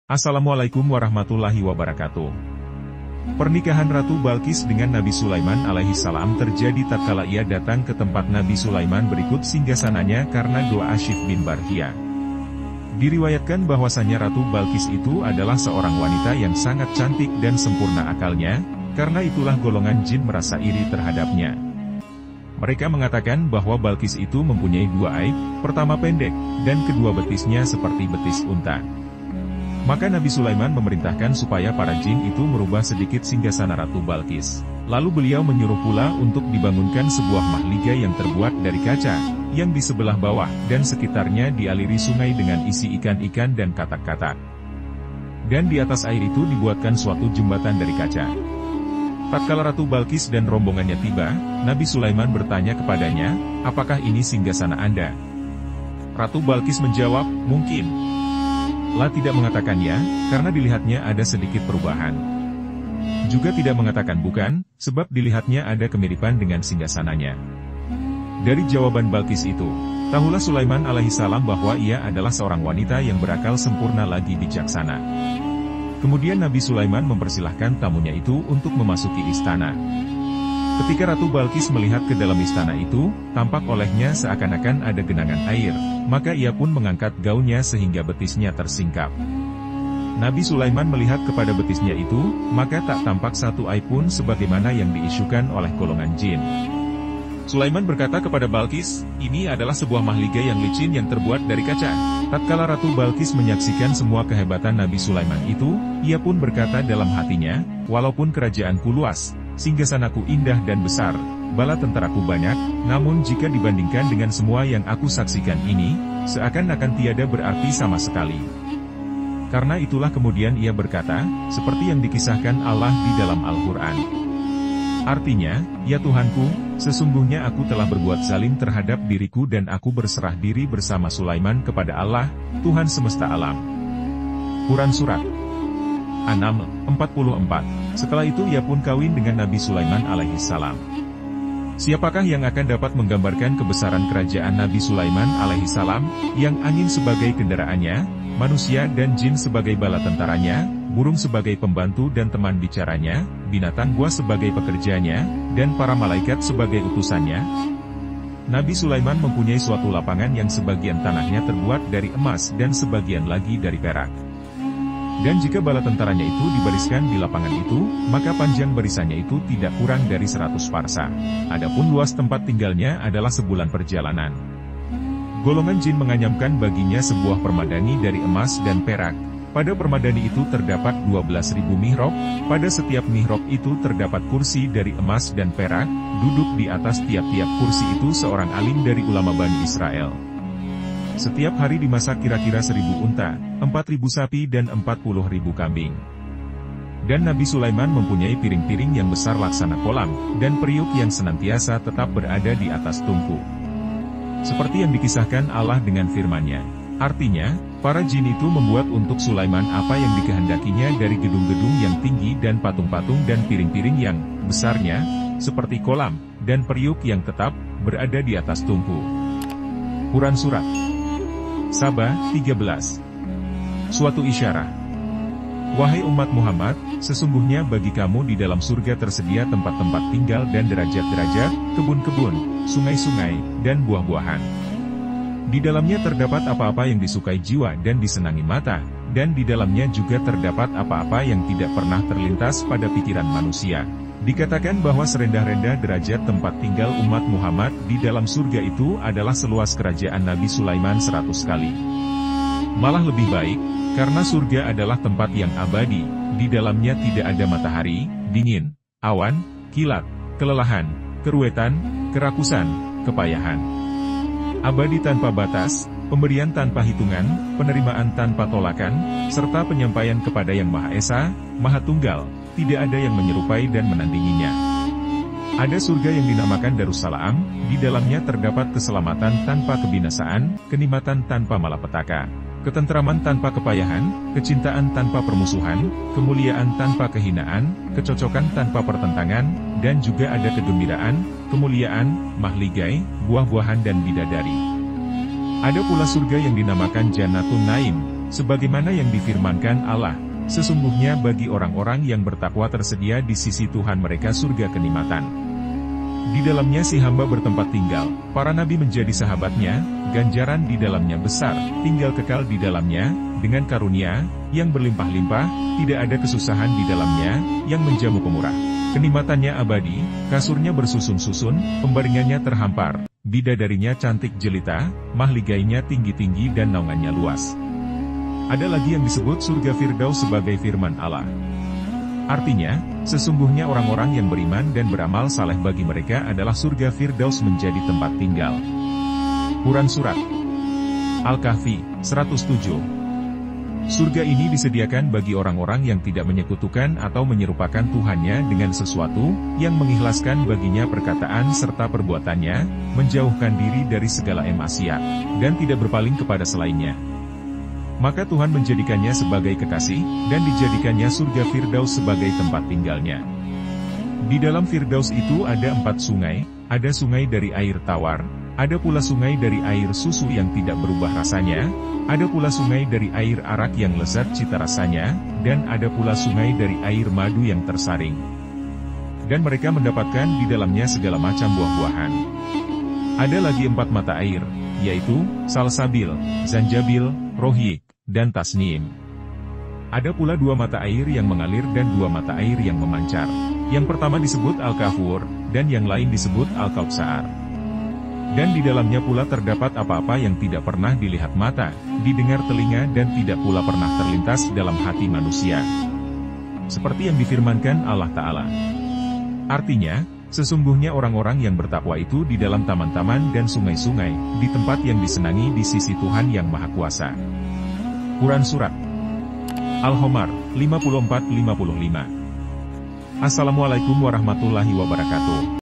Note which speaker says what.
Speaker 1: Assalamualaikum warahmatullahi wabarakatuh. Pernikahan Ratu Balqis dengan Nabi Sulaiman alaihi salam terjadi tatkala ia datang ke tempat Nabi Sulaiman berikut singgasananya karena doa Asyif bin Barhia. Diriwayatkan bahwasanya Ratu Balqis itu adalah seorang wanita yang sangat cantik dan sempurna akalnya, karena itulah golongan jin merasa iri terhadapnya. Mereka mengatakan bahwa Balqis itu mempunyai dua aib, pertama pendek, dan kedua betisnya seperti betis unta. Maka Nabi Sulaiman memerintahkan supaya para jin itu merubah sedikit singgasana Ratu Balqis. Lalu beliau menyuruh pula untuk dibangunkan sebuah mahligai yang terbuat dari kaca, yang di sebelah bawah dan sekitarnya dialiri sungai dengan isi ikan-ikan dan katak-katak. Dan di atas air itu dibuatkan suatu jembatan dari kaca. Tatkala Ratu Balqis dan rombongannya tiba, Nabi Sulaiman bertanya kepadanya, "Apakah ini singgasana Anda?" Ratu Balqis menjawab, "Mungkin." La tidak mengatakan ya, karena dilihatnya ada sedikit perubahan. Juga tidak mengatakan bukan, sebab dilihatnya ada kemiripan dengan singgasananya. Dari jawaban Balqis itu, tahulah Sulaiman alaihissalam bahwa ia adalah seorang wanita yang berakal sempurna lagi bijaksana. Kemudian Nabi Sulaiman mempersilahkan tamunya itu untuk memasuki istana. Ketika Ratu Balqis melihat ke dalam istana itu, tampak olehnya seakan-akan ada genangan air, maka ia pun mengangkat gaunnya sehingga betisnya tersingkap. Nabi Sulaiman melihat kepada betisnya itu, maka tak tampak satu aib pun sebagaimana yang diisukan oleh golongan jin. Sulaiman berkata kepada Balqis, "Ini adalah sebuah mahligai yang licin yang terbuat dari kaca." Tatkala Ratu Balqis menyaksikan semua kehebatan Nabi Sulaiman itu, ia pun berkata dalam hatinya, "Walaupun kerajaanku luas, singgasanaku indah dan besar, bala tentaraku banyak, namun jika dibandingkan dengan semua yang aku saksikan ini, seakan-akan tiada berarti sama sekali." Karena itulah kemudian ia berkata, seperti yang dikisahkan Allah di dalam Al-Quran. Artinya, "Ya Tuhanku, sesungguhnya aku telah berbuat zalim terhadap diriku dan aku berserah diri bersama Sulaiman kepada Allah, Tuhan semesta alam." Quran Surat An-Naml 44. Setelah itu ia pun kawin dengan Nabi Sulaiman alaihissalam. Siapakah yang akan dapat menggambarkan kebesaran kerajaan Nabi Sulaiman alaihissalam, yang angin sebagai kendaraannya, manusia dan jin sebagai bala tentaranya, burung sebagai pembantu dan teman bicaranya, binatang buas sebagai pekerjanya, dan para malaikat sebagai utusannya? Nabi Sulaiman mempunyai suatu lapangan yang sebagian tanahnya terbuat dari emas dan sebagian lagi dari perak. Dan jika bala tentaranya itu dibariskan di lapangan itu, maka panjang barisannya itu tidak kurang dari 100 parsa. Adapun luas tempat tinggalnya adalah sebulan perjalanan. Golongan jin menganyamkan baginya sebuah permadani dari emas dan perak. Pada permadani itu terdapat 12.000 mihrab, pada setiap mihrab itu terdapat kursi dari emas dan perak, duduk di atas tiap-tiap kursi itu seorang alim dari ulama Bani Israel. Setiap hari dimasak kira-kira 1.000 unta, 4.000 sapi dan 40.000 kambing. Dan Nabi Sulaiman mempunyai piring-piring yang besar laksana kolam, dan periuk yang senantiasa tetap berada di atas tungku. Seperti yang dikisahkan Allah dengan firman-Nya. Artinya, para jin itu membuat untuk Sulaiman apa yang dikehendakinya dari gedung-gedung yang tinggi dan patung-patung dan piring-piring yang besarnya, seperti kolam, dan periuk yang tetap berada di atas tungku. Quran Surat Saba 13. Suatu isyarat. Wahai umat Muhammad, sesungguhnya bagi kamu di dalam surga tersedia tempat-tempat tinggal dan derajat-derajat, kebun-kebun, sungai-sungai, dan buah-buahan. Di dalamnya terdapat apa-apa yang disukai jiwa dan disenangi mata, dan di dalamnya juga terdapat apa-apa yang tidak pernah terlintas pada pikiran manusia. Dikatakan bahwa serendah-rendah derajat tempat tinggal umat Muhammad di dalam surga itu adalah seluas kerajaan Nabi Sulaiman 100 kali. Malah lebih baik, karena surga adalah tempat yang abadi, di dalamnya tidak ada matahari, dingin, awan, kilat, kelelahan, keruwetan, kerakusan, kepayahan. Abadi tanpa batas, pemberian tanpa hitungan, penerimaan tanpa tolakan, serta penyampaian kepada Yang Maha Esa, Maha Tunggal, tidak ada yang menyerupai dan menandinginya. Ada surga yang dinamakan Darussalam, di dalamnya terdapat keselamatan tanpa kebinasaan, kenikmatan tanpa malapetaka, ketentraman tanpa kepayahan, kecintaan tanpa permusuhan, kemuliaan tanpa kehinaan, kecocokan tanpa pertentangan, dan juga ada kegembiraan, kemuliaan, mahligai, buah-buahan dan bidadari. Ada pula surga yang dinamakan Jannatun Naim, Sebagaimana yang difirmankan Allah, sesungguhnya bagi orang-orang yang bertakwa tersedia di sisi Tuhan mereka surga kenikmatan. Di dalamnya si hamba bertempat tinggal, para nabi menjadi sahabatnya, ganjaran di dalamnya besar, tinggal kekal di dalamnya, dengan karunia, yang berlimpah-limpah, tidak ada kesusahan di dalamnya, yang menjamu pemurah. Kenikmatannya abadi, kasurnya bersusun-susun, pembaringannya terhampar, bidadarinya cantik jelita, mahligainya tinggi-tinggi dan naungannya luas. Ada lagi yang disebut surga Firdaus sebagai firman Allah. Artinya, sesungguhnya orang-orang yang beriman dan beramal saleh bagi mereka adalah surga Firdaus menjadi tempat tinggal. Quran Surat Al-Kahfi, 107. Surga ini disediakan bagi orang-orang yang tidak menyekutukan atau menyerupakan Tuhannya dengan sesuatu, yang mengikhlaskan baginya perkataan serta perbuatannya, menjauhkan diri dari segala maksiat, dan tidak berpaling kepada selainnya. Maka Tuhan menjadikannya sebagai kekasih, dan dijadikannya surga Firdaus sebagai tempat tinggalnya. Di dalam Firdaus itu ada 4 sungai, ada sungai dari air tawar, ada pula sungai dari air susu yang tidak berubah rasanya, ada pula sungai dari air arak yang lezat cita rasanya, dan ada pula sungai dari air madu yang tersaring. Dan mereka mendapatkan di dalamnya segala macam buah-buahan. Ada lagi 4 mata air, yaitu Salsabil, Zanjabil, Rohik, dan Tasnim. Ada pula 2 mata air yang mengalir dan 2 mata air yang memancar. Yang pertama disebut Al-Kafur, dan yang lain disebut Al-Kautsar. Dan di dalamnya pula terdapat apa-apa yang tidak pernah dilihat mata, didengar telinga dan tidak pula pernah terlintas dalam hati manusia. Seperti yang difirmankan Allah Ta'ala. Artinya, sesungguhnya orang-orang yang bertakwa itu di dalam taman-taman dan sungai-sungai, di tempat yang disenangi di sisi Tuhan yang Maha Kuasa. Quran Surat Al-Homar, 54-55. Assalamualaikum warahmatullahi wabarakatuh.